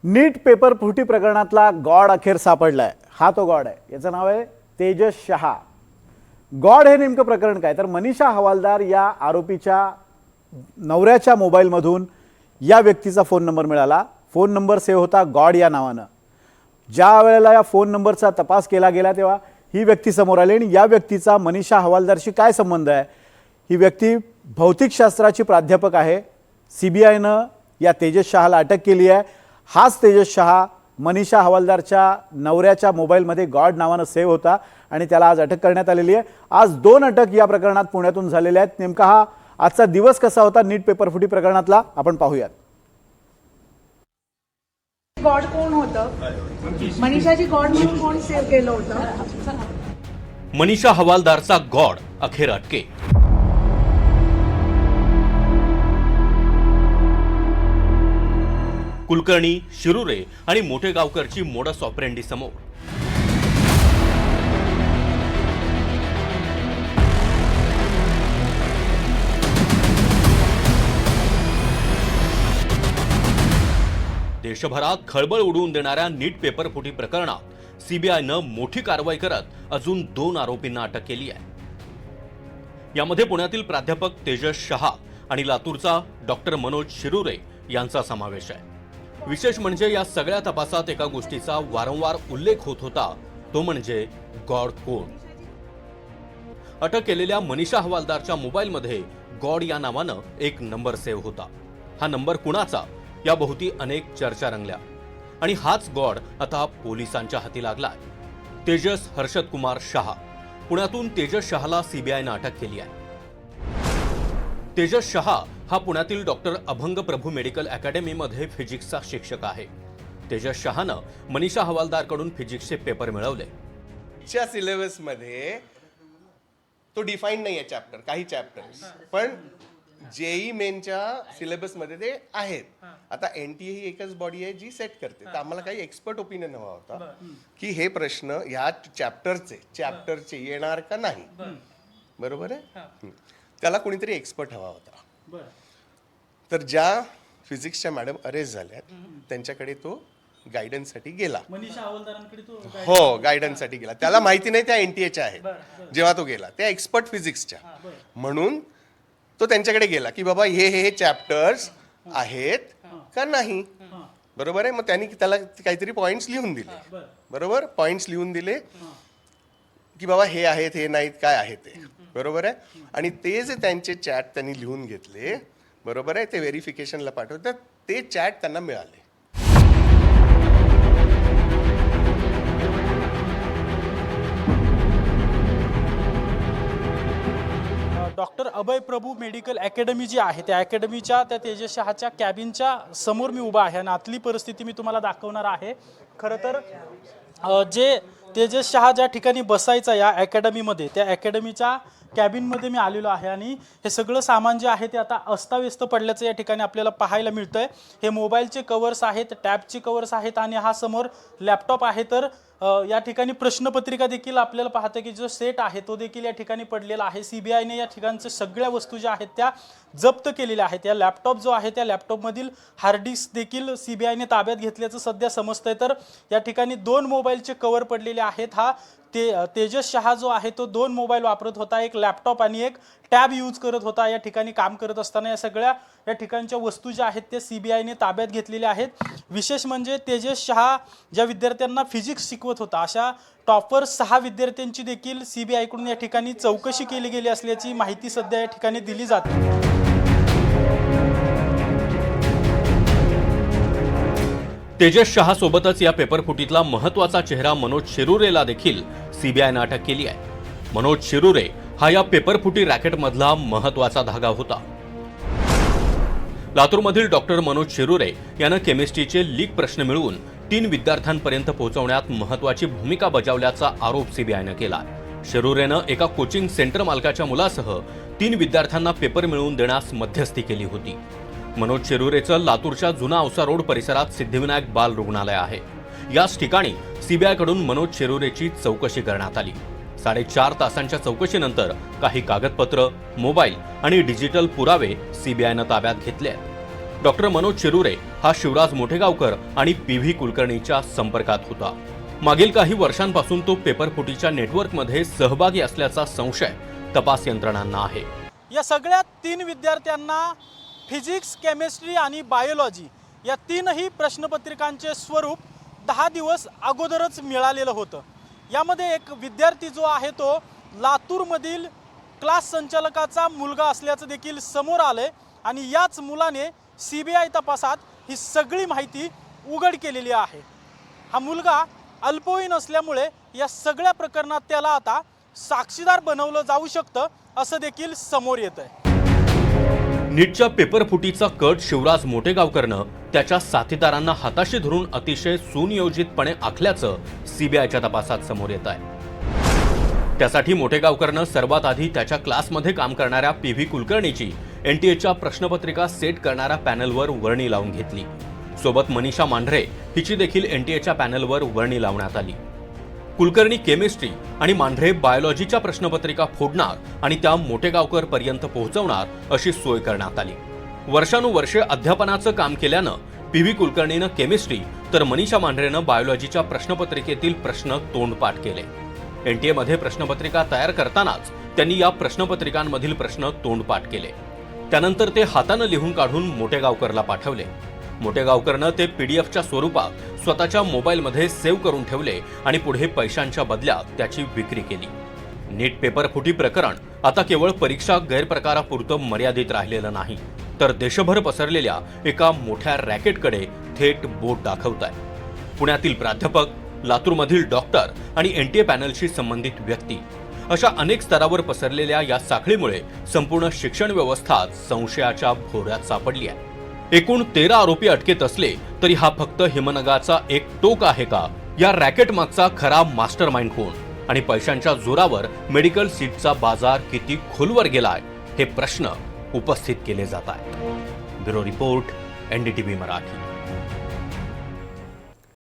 नीट paper फुटी प्रकरणातला God अखेर सापडलाय. हा तो गॉड आहे. याचं नाव आहे तेजस शहा. गॉड हे नेमकं प्रकरण काय तर मनीषा हवालदार या आरोपीच्या नवऱ्याच्या मोबाईलमधून या व्यक्तीचा फोन नंबर मिळाला. फोन नंबर सेव्ह होता गॉड या नावानं. ज्या वेळेला या फोन नंबरचा तपास केला गेला तेव्हा ही व्यक्ती समोर आली आणि या व्यक्तीचा मनीषा हवालदारशी काय संबंध आहे. ही व्यक्ती भौतिकशास्त्राची प्राध्यापक आहे. CBIनं या तेजस शहाला अटक केली आहे. हाच तेजस शहा मनीषा हवालदारच्या नवऱ्याच्या मोबाईलमध्ये गॉड नावानं सेव्ह होता आणि त्याला आज अटक करण्यात आलेली आहे. आज 2 अटक या प्रकरणात पुण्यातून झालेल्या आहेत. नेमका हा आजचा दिवस कसा होता नीट पेपर फुटी प्रकरणातला आपण पाहूयात. गॉड कोण होतं? मनीषाची गॉड म्हणून कोण सेव्ह केलं होतं? मनीषा हवालदारचा गॉड अखेर अटके. कुलकर्णी, शिरुरे आणि मोठेगावकरची मोडस ऑपरेंडी समोर. देशभरात खळबळ उडवून देणाऱ्या नीट पेपर फुटी प्रकरणात CBIनं मोठी कारवाई करत अजून 2 आरोपींना अटक केली आहे. यामध्ये पुण्यातील प्राध्यापक तेजस शहा आणि लातूरचा डॉक्टर मनोज शिरुरे यांचा समावेश आहे. विशेष म्हणजे या सगळ्या तपासात एका गोष्टीचा वारंवार उल्लेख होत होता, तो म्हणजे गॉड कोण. अटक केलेल्या मनीषा हवालदारच्या मोबाईलमध्ये गॉड या नावानं एक नंबर सेव्ह होता. हा नंबर कुणाचा याभोवती अनेक चर्चा रंगल्या आणि हाच गॉड आता पोलिसांच्या हाती लागलाय. तेजस हर्षद कुमार शहा. पुण्यातून तेजस शहाला CBIनं अटक केली आहे. तेजस शहा हा पुण्यातील डॉक्टर अभंग प्रभू मेडिकल अकॅडमीमध्ये फिजिक्सचा शिक्षक आहे. तेजस शहानं मनीषा हवालदारकडून फिजिक्सचे पेपर मिळवले. च्या सिलेबसमध्ये तो डिफाईन नाही आहे चॅप्टर, काही चॅप्टर्स, पण JEE मेनच्या सिलेबसमध्ये ते आहेत. आता NTA ही एकच बॉडी आहे जी सेट करते. तर आम्हाला काही एक्सपर्ट ओपिनियन हवा होता की हे प्रश्न ह्या चॅप्टरचे येणार का नाही. बरोबर आहे. त्याला कोणीतरी एक्सपर्ट हवा होता. तर ज्या फिजिक्सच्या मॅडम अरेस्ट झाल्यात त्यांच्याकडे तो गायडन्ससाठी गेला. मनीषा हवालदारांकडे तो हो, गायडन्ससाठी गेला. त्याला माहिती नाही त्या NTA च्या आहेत. जेव्हा तो गेला त्या एक्सपर्ट फिजिक्सच्या, म्हणून तो त्यांच्याकडे गेला की बाबा हे चॅप्टर्स आहेत का नाही. बरोबर आहे. मग त्यांनी त्याला काहीतरी पॉइंट्स लिहून दिले. बरोबर, पॉइंट्स लिहून दिले की बाबा हे आहेत, हे नाहीत, काय आहे ते. बरोबर आहे. आणि ते जे त्यांचे चॅट त्यांनी लिहून घेतले, बरोबर आहे, ते व्हेरिफिकेशनला पाठवतात. ते चॅट त्यांना मिळाले. डॉक्टर अभय प्रभू मेडिकल अकॅडमी जी आहे त्या अकॅडमीच्या त्या तेजस शहाच्या कॅबिनच्या समोर मी उभा आहे आणि आतली परिस्थिती मी तुम्हाला दाखवणार आहे. खरं तर जे तेजस शहा ज्या ठिकाणी बसायचा या अकॅडमीमध्ये, त्या अकॅडमीच्या कॅबिनमध्ये मी आलेलो आहे आणि हे सगळं सामान जे आहे ते आता अस्ताव्यस्त पडल्याचं या ठिकाणी आपल्याला पाहायला मिळतंय. हे मोबाईलचे कवर्स आहेत, टॅबचे कवर्स आहेत आणि हा समोर लॅपटॉप आहे. तर या ठिकाणी प्रश्नपत्रिका देखील आपल्याला पाहतं की जो सेट आहे तो देखील या ठिकाणी पडलेला आहे. CBIने या ठिकाणच्या सगळ्या वस्तू ज्या आहेत त्या जप्त केलेल्या आहेत. या लॅपटॉप जो आहे त्या लॅपटॉपमधील हार्ड डिस्क देखील CBIने ताब्यात घेतल्याचं सध्या समजतंय. तर या ठिकाणी 2 मोबाईलचे कवर पडलेले आहेत. हा तेजस शहा जो आहे तो 2 मोबाईल वापरत होता, एक लॅपटॉप आणि एक टॅब यूज करत होता. या ठिकाणी काम करत असताना या सगळ्या या ठिकाणच्या वस्तू ज्या आहेत त्या CBIने ताब्यात घेतलेल्या आहेत. विशेष म्हणजे तेजस शहा ज्या विद्यार्थ्यांना फिजिक्स शिकवत होता अशा टॉपर 6 विद्यार्थ्यांची देखील CBIकडून या ठिकाणी चौकशी केली गेली असल्याची माहिती सध्या या ठिकाणी दिली जाते. तेजस शहा सोबतच या पेपरफुटीतला महत्वाचा चेहरा मनोज शिरुरेला देखील CBIनं अटक केली आहे. मनोज शिरुरे हा या पेपरफुटी रॅकेटमधला महत्वाचा धागा होता. लातूरमधील डॉक्टर मनोज शिरुरे यानं केमिस्ट्रीचे लीक प्रश्न मिळवून 3 विद्यार्थ्यांपर्यंत पोहोचवण्यात महत्वाची भूमिका बजावल्याचा आरोप CBIनं केला. शिरुरेनं एका कोचिंग सेंटर मालकाच्या मुलासह 3 विद्यार्थ्यांना पेपर मिळवून देण्यास मध्यस्थी केली होती. मनोज शिरुरेचं लातूरच्या जुना औसा रोड परिसरात सिद्धिविनायक बाल रुग्णालय आहे. याच ठिकाणी CBIकडून मनोज शिरुरेची चौकशी करण्यात आली. 4.5 तासांच्या चौकशीनंतर काही कागदपत्र, मोबाईल आणि डिजिटल पुरावे CBIनं ताब्यात घेतले आहेत. डॉक्टर मनोज शिरुरे हा हा शिवराज मोठेगावकर आणि PV कुलकर्णीच्या संपर्कात होता. मागील काही वर्षांपासून तो पेपरफुटीच्या नेटवर्कमध्ये सहभागी असल्याचा संशय तपास यंत्रणांना आहे. या सगळ्या 3 विद्यार्थ्यांना फिजिक्स, केमिस्ट्री आणि बायोलॉजी या 3ही प्रश्नपत्रिकांचे स्वरूप 10 दिवस अगोदरच मिळालेलं होतं. यामध्ये एक विद्यार्थी जो आहे तो लातूरमधील क्लास संचालकाचा मुलगा असल्याचं देखील समोर आलंय आणि याच मुलाने CBI तपासात ही सगळी माहिती उघड केलेली आहे. हा मुलगा अल्पवयीन असल्यामुळे या सगळ्या प्रकरणात त्याला आता साक्षीदार बनवलं जाऊ शकतं असं देखील समोर येत आहे. नीटच्या पेपरफुटीचा कट शिवराज मोठेगावकरनं त्याच्या साथीदारांना हाताशी धरून अतिशय सुनियोजितपणे आखल्याचं CBIच्या तपासात समोर येत आहे. त्यासाठी मोठेगावकरनं सर्वात आधी त्याच्या क्लासमध्ये काम करणाऱ्या PV कुलकर्णीची NTAच्या प्रश्नपत्रिका सेट करणाऱ्या पॅनलवर वर्णी लावून घेतली. सोबत मनीषा मांढरे हिची देखील NTAच्या पॅनलवर वर्णी लावण्यात आली. कुलकर्णी केमिस्ट्री आणि मांढरे बायोलॉजीच्या प्रश्नपत्रिका फोडणार आणि त्या मोठेगावकर पर्यंत पोहोचवणार अशी सोय करण्यात आली. वर्षानुवर्षे अध्यापनाचं काम केल्यानं PV कुलकर्णीनं केमिस्ट्री तर मनीषा मांढरेनं बायोलॉजीच्या प्रश्नपत्रिकेतील प्रश्न तोंडपाठ केले. NTA प्रश्नपत्रिका तयार करतानाच त्यांनी या प्रश्नपत्रिकांमधील प्रश्न तोंडपाठ केले. त्यानंतर ते हातानं लिहून काढून मोठेगावकरला पाठवले. मोठेगावकरनं ते PDFच्या स्वरूपात स्वतःच्या मोबाईलमध्ये सेव्ह करून ठेवले आणि पुढे पैशांच्या बदल्यात त्याची विक्री केली. नीट पेपरफुटी प्रकरण आता केवळ परीक्षा गैरप्रकारापुरतं मर्यादित राहिलेलं नाही, तर देशभर पसरलेल्या एका मोठ्या रॅकेटकडे थेट बोट दाखवत आहे. पुण्यातील प्राध्यापक, लातूरमधील डॉक्टर आणि NTA पॅनलशी संबंधित व्यक्ती अशा अनेक स्तरावर पसरलेल्या या साखळीमुळे संपूर्ण शिक्षण व्यवस्था संशयाच्या भोवऱ्यात सापडली आहे. एकूण 13 आरोपी अटकेत असले तरी हा फक्त हिमनगाचा एक टोक आहे का? या रॅकेट मागचा खरा मास्टरमाइंड कोण आणि पैशांच्या जोरावर मेडिकल सीटचा बाजार किती खोलवर गेलाय हे प्रश्न उपस्थित केले जात आहेत. Bureau report, NDTV Marathi.